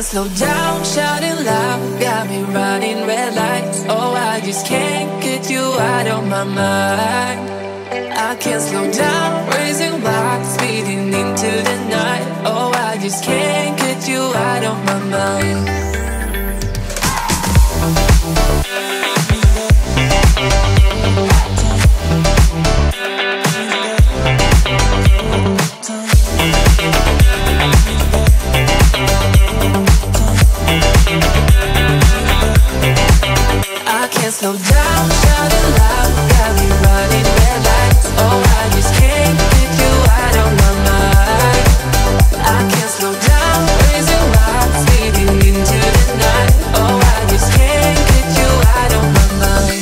can't slow down, shouting loud, got me running red lights. Oh, I just can't get you out of my mind. I can't slow down, raising rocks, speeding into the night. Oh, I just can't get you out of my mind. I can't slow down, shouting loud, got me running red lights. Oh, I just can't get you out of my mind. I can't slow down, raising rocks, speeding into the night. Oh, I just can't get you out of my mind.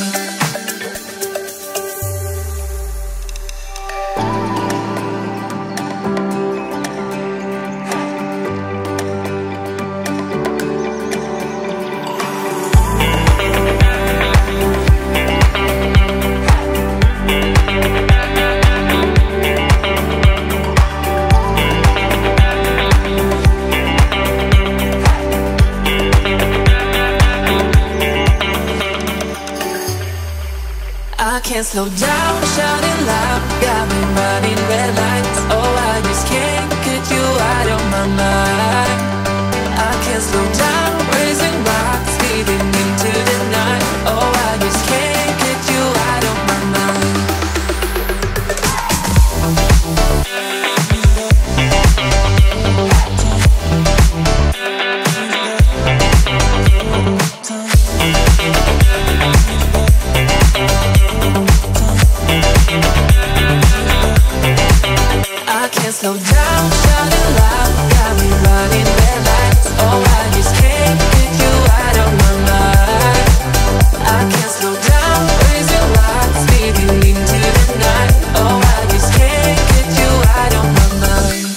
I can't slow down, shouting loud, got me running red lights. Oh, I just can't get you out of my mind. I can't slow down, raising rocks, speeding into the night. Oh, I just can't get you out of my mind. I can't slow down, shouting loud, got me running red lights. Oh, I just can't get you out of my mind. I can't slow down, raising rocks, speeding into the night. Oh, I just can't get you out of my mind.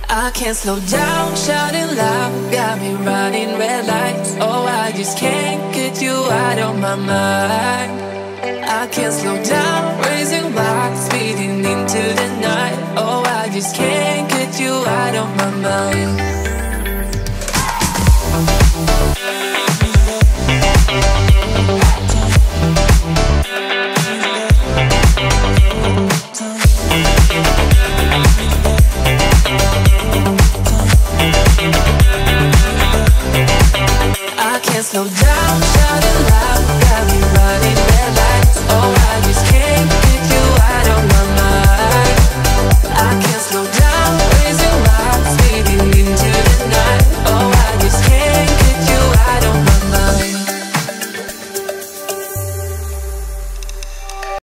I can't slow down, shouting loud, got me running red lights. Oh, I just can't get you out of my mind. I can't slow down, raising rocks, speeding into the night. Oh, I just can't get you out of my mind. I can't slow down.